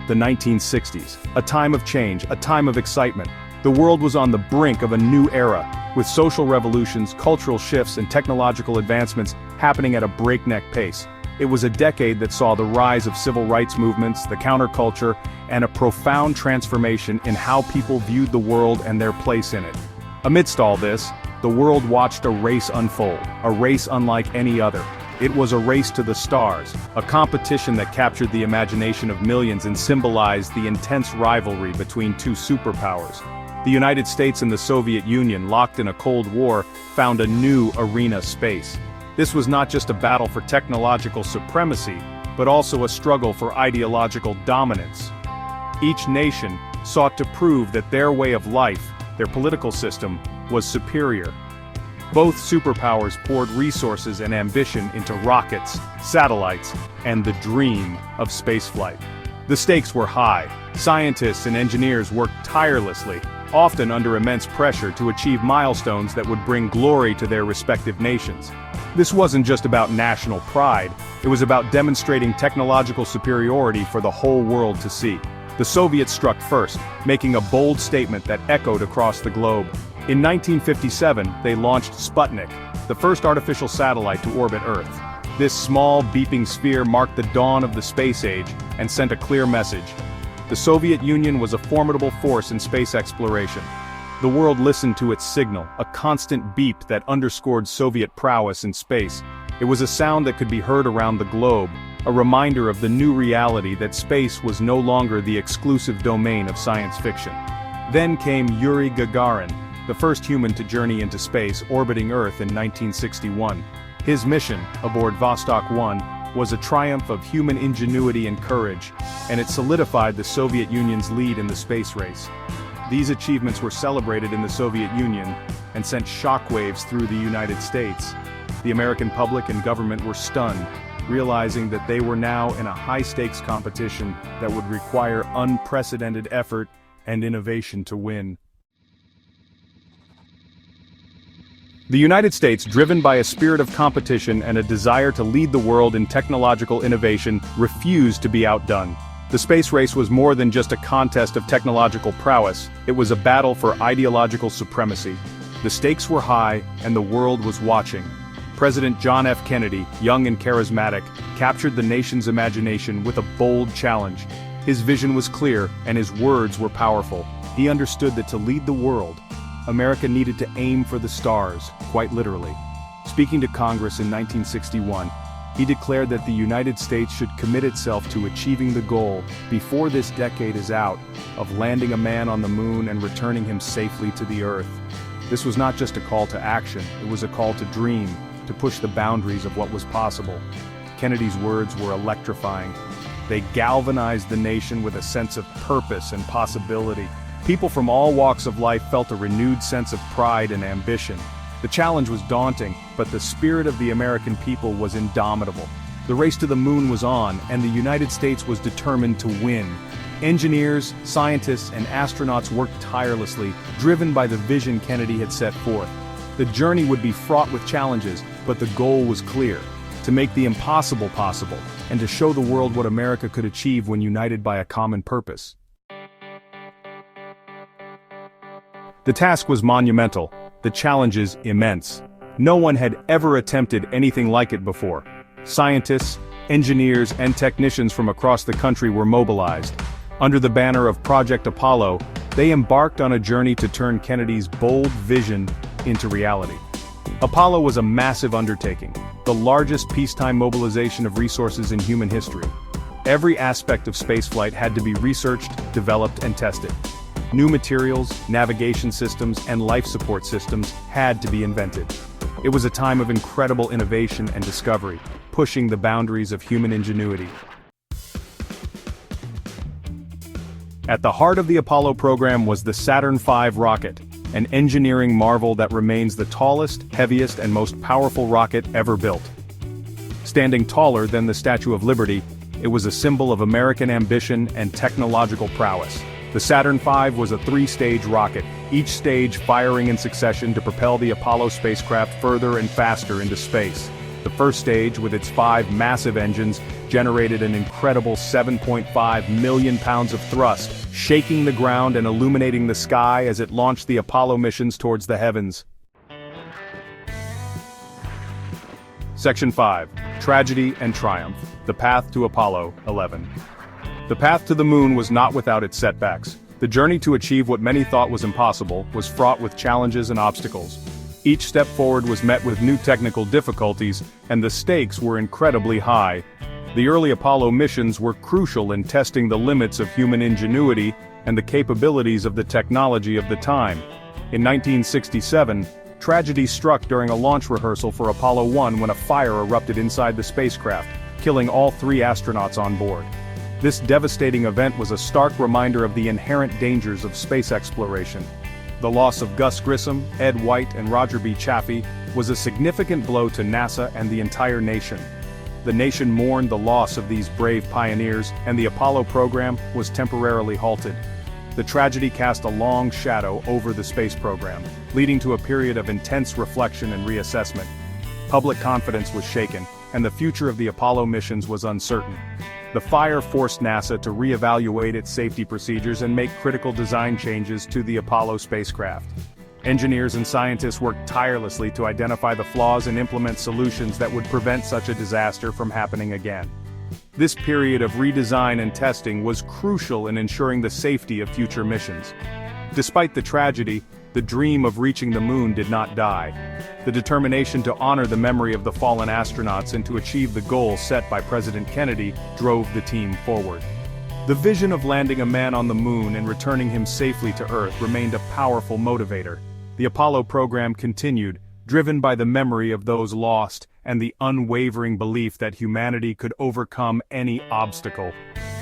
the 1960s, a time of change, a time of excitement. The world was on the brink of a new era, with social revolutions, cultural shifts, and technological advancements happening at a breakneck pace. It was a decade that saw the rise of civil rights movements, the counterculture, and a profound transformation in how people viewed the world and their place in it. Amidst all this, the world watched a race unfold, a race unlike any other. It was a race to the stars, a competition that captured the imagination of millions and symbolized the intense rivalry between two superpowers. The United States and the Soviet Union, locked in a Cold War, found a new arena space. This was not just a battle for technological supremacy, but also a struggle for ideological dominance. Each nation sought to prove that their way of life, their political system, was superior. Both superpowers poured resources and ambition into rockets, satellites, and the dream of spaceflight. The stakes were high. Scientists and engineers worked tirelessly, often under immense pressure to achieve milestones that would bring glory to their respective nations. This wasn't just about national pride, it was about demonstrating technological superiority for the whole world to see. The Soviets struck first, making a bold statement that echoed across the globe. In 1957, they launched Sputnik, the first artificial satellite to orbit Earth. This small, beeping sphere marked the dawn of the space age and sent a clear message. The Soviet Union was a formidable force in space exploration. The world listened to its signal, a constant beep that underscored Soviet prowess in space. It was a sound that could be heard around the globe, a reminder of the new reality that space was no longer the exclusive domain of science fiction. Then came Yuri Gagarin, the first human to journey into space, orbiting Earth in 1961. His mission, aboard Vostok 1, was a triumph of human ingenuity and courage, and it solidified the Soviet Union's lead in the space race. These achievements were celebrated in the Soviet Union and sent shockwaves through the United States. The American public and government were stunned, realizing that they were now in a high-stakes competition that would require unprecedented effort and innovation to win. The United States, driven by a spirit of competition and a desire to lead the world in technological innovation, refused to be outdone. The space race was more than just a contest of technological prowess, it was a battle for ideological supremacy. The stakes were high, and the world was watching. President John F. Kennedy, young and charismatic, captured the nation's imagination with a bold challenge. His vision was clear, and his words were powerful. He understood that to lead the world, America needed to aim for the stars, quite literally. Speaking to Congress in 1961, he declared that the United States should commit itself to achieving the goal, before this decade is out, of landing a man on the moon and returning him safely to the Earth. This was not just a call to action, it was a call to dream, to push the boundaries of what was possible. Kennedy's words were electrifying. They galvanized the nation with a sense of purpose and possibility. People from all walks of life felt a renewed sense of pride and ambition. The challenge was daunting, but the spirit of the American people was indomitable. The race to the moon was on, and the United States was determined to win. Engineers, scientists, and astronauts worked tirelessly, driven by the vision Kennedy had set forth. The journey would be fraught with challenges, but the goal was clear: to make the impossible possible, and to show the world what America could achieve when united by a common purpose. The task was monumental, the challenges immense. No one had ever attempted anything like it before. Scientists, engineers, and technicians from across the country were mobilized. Under the banner of Project Apollo, they embarked on a journey to turn Kennedy's bold vision into reality. Apollo was a massive undertaking, the largest peacetime mobilization of resources in human history. Every aspect of spaceflight had to be researched, developed, and tested. New materials, navigation systems, and life support systems had to be invented. It was a time of incredible innovation and discovery, pushing the boundaries of human ingenuity. At the heart of the Apollo program was the Saturn V rocket, an engineering marvel that remains the tallest, heaviest, and most powerful rocket ever built. Standing taller than the Statue of Liberty, it was a symbol of American ambition and technological prowess. The Saturn V was a three-stage rocket, each stage firing in succession to propel the Apollo spacecraft further and faster into space. The first stage, with its 5 massive engines, generated an incredible 7.5 million pounds of thrust, shaking the ground and illuminating the sky as it launched the Apollo missions towards the heavens. Section 5. Tragedy and Triumph. The Path to Apollo 11. The path to the moon was not without its setbacks. The journey to achieve what many thought was impossible was fraught with challenges and obstacles. Each step forward was met with new technical difficulties, and the stakes were incredibly high. The early Apollo missions were crucial in testing the limits of human ingenuity and the capabilities of the technology of the time. In 1967, tragedy struck during a launch rehearsal for Apollo 1 when a fire erupted inside the spacecraft, killing all 3 astronauts on board. This devastating event was a stark reminder of the inherent dangers of space exploration. The loss of Gus Grissom, Ed White, and Roger B. Chaffee was a significant blow to NASA and the entire nation. The nation mourned the loss of these brave pioneers, and the Apollo program was temporarily halted. The tragedy cast a long shadow over the space program, leading to a period of intense reflection and reassessment. Public confidence was shaken, and the future of the Apollo missions was uncertain. The fire forced NASA to reevaluate its safety procedures and make critical design changes to the Apollo spacecraft. Engineers and scientists worked tirelessly to identify the flaws and implement solutions that would prevent such a disaster from happening again. This period of redesign and testing was crucial in ensuring the safety of future missions. Despite the tragedy, the dream of reaching the moon did not die. The determination to honor the memory of the fallen astronauts and to achieve the goal set by President Kennedy drove the team forward. The vision of landing a man on the moon and returning him safely to Earth remained a powerful motivator. The Apollo program continued, driven by the memory of those lost and the unwavering belief that humanity could overcome any obstacle.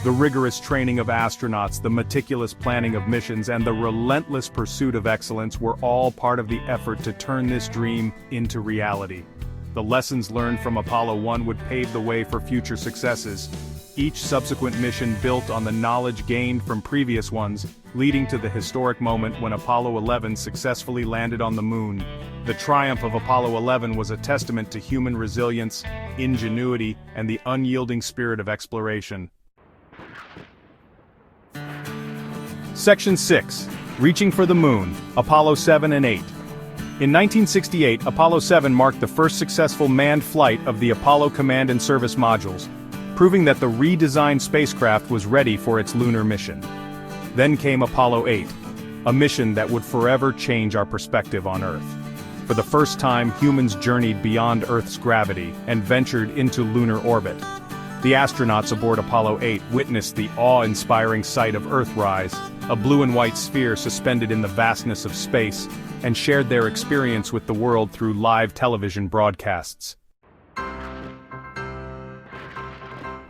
The rigorous training of astronauts, the meticulous planning of missions, and the relentless pursuit of excellence were all part of the effort to turn this dream into reality. The lessons learned from Apollo 1 would pave the way for future successes. Each subsequent mission built on the knowledge gained from previous ones, leading to the historic moment when Apollo 11 successfully landed on the moon. The triumph of Apollo 11 was a testament to human resilience, ingenuity, and the unyielding spirit of exploration. Section 6. Reaching for the Moon, Apollo 7 and 8. In 1968, Apollo 7 marked the first successful manned flight of the Apollo Command and Service modules, proving that the redesigned spacecraft was ready for its lunar mission. Then came Apollo 8, a mission that would forever change our perspective on Earth. For the first time, humans journeyed beyond Earth's gravity and ventured into lunar orbit. The astronauts aboard Apollo 8 witnessed the awe-inspiring sight of Earthrise, a blue and white sphere suspended in the vastness of space, and shared their experience with the world through live television broadcasts.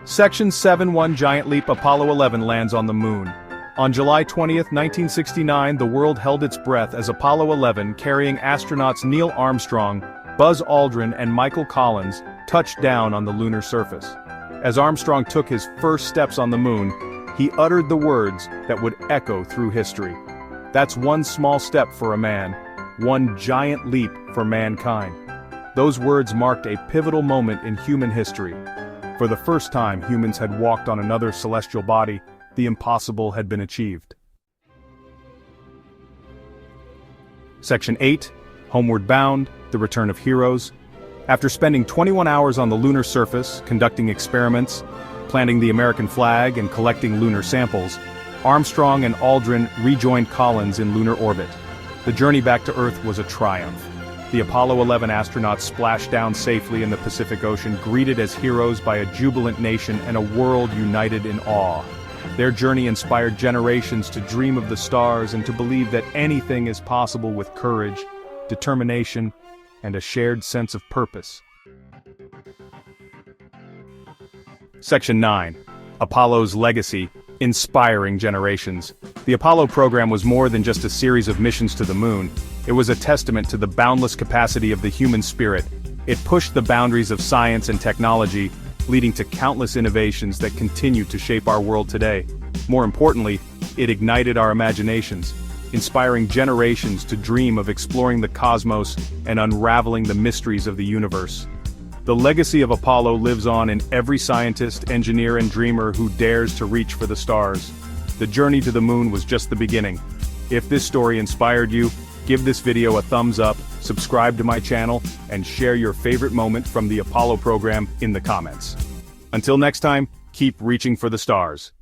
Section 7-1 Giant Leap. Apollo 11 lands on the moon. On July 20, 1969, the world held its breath as Apollo 11, carrying astronauts Neil Armstrong, Buzz Aldrin, and Michael Collins, touched down on the lunar surface. As Armstrong took his first steps on the moon, he uttered the words that would echo through history. "That's one small step for a man, one giant leap for mankind." Those words marked a pivotal moment in human history. For the first time humans had walked on another celestial body, the impossible had been achieved. Section 8. Homeward Bound, The Return of Heroes. After spending 21 hours on the lunar surface, conducting experiments, planting the American flag, and collecting lunar samples, Armstrong and Aldrin rejoined Collins in lunar orbit. The journey back to Earth was a triumph. The Apollo 11 astronauts splashed down safely in the Pacific Ocean, greeted as heroes by a jubilant nation and a world united in awe. Their journey inspired generations to dream of the stars and to believe that anything is possible with courage, determination, and a shared sense of purpose. Section 9. Apollo's Legacy, Inspiring Generations. The Apollo program was more than just a series of missions to the moon. It was a testament to the boundless capacity of the human spirit. It pushed the boundaries of science and technology, leading to countless innovations that continue to shape our world today. More importantly, it ignited our imaginations, inspiring generations to dream of exploring the cosmos and unraveling the mysteries of the universe. The legacy of Apollo lives on in every scientist, engineer, and dreamer who dares to reach for the stars. The journey to the moon was just the beginning. If this story inspired you, give this video a thumbs up, subscribe to my channel, and share your favorite moment from the Apollo program in the comments. Until next time, keep reaching for the stars.